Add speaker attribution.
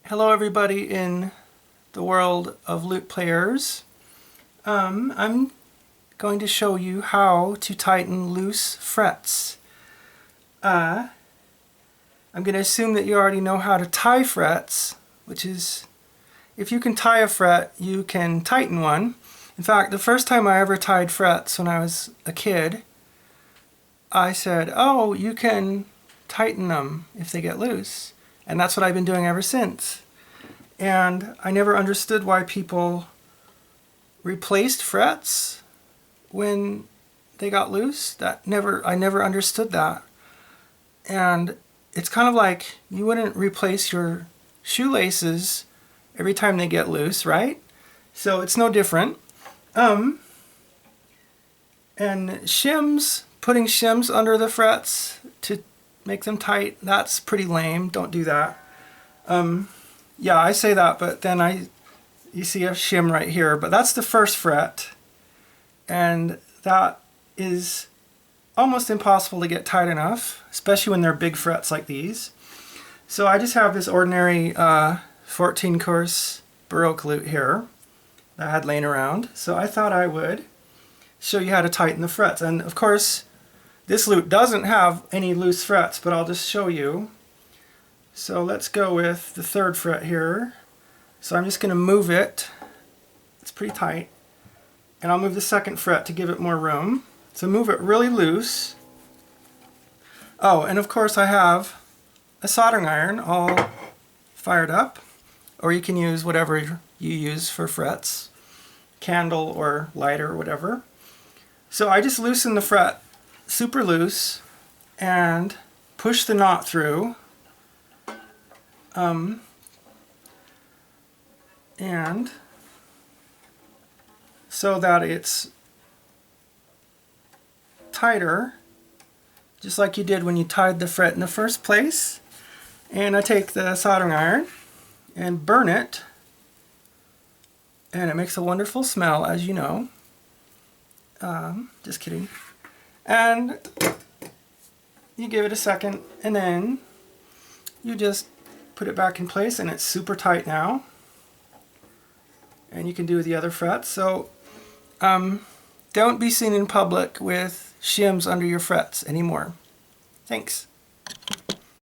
Speaker 1: Hello everybody in the world of lute players. I'm going to show you how to tighten loose frets. I'm going to assume that you already know how to tie frets, which is, if you can tie a fret, you can tighten one. In fact, the first time I ever tied frets when I was a kid, I said, oh, you can tighten them if they get loose. And that's what I've been doing ever since. And I never understood why people replaced frets when they got loose. I never understood that. And it's kind of like you wouldn't replace your shoelaces every time they get loose, right? So it's no different. And shims, putting shims under the frets to make them tight, that's pretty lame. Don't do that. Yeah, I say that, but then you see a shim right here, but that's the first fret, and that is almost impossible to get tight enough, especially when they're big frets like these. So I just have this ordinary 14 course Baroque lute here that I had laying around, so I thought I would show you how to tighten the frets. And of course, this lute doesn't have any loose frets, but I'll just show you. So let's go with the third fret here. So I'm just going to move it. It's pretty tight. And I'll move the second fret to give it more room. So move it really loose. Oh, and of course I have a soldering iron all fired up. Or you can use whatever you use for frets. Candle or lighter or whatever. So I just loosen the fret super loose and push the knot through. And so that it's tighter, just like you did when you tied the fret in the first place. And I take the soldering iron and burn it, and it makes a wonderful smell, as you know. Just kidding. And you give it a second, and then you just put it back in place, and it's super tight now. And you can do the other frets. So don't be seen in public with shims under your frets anymore. Thanks.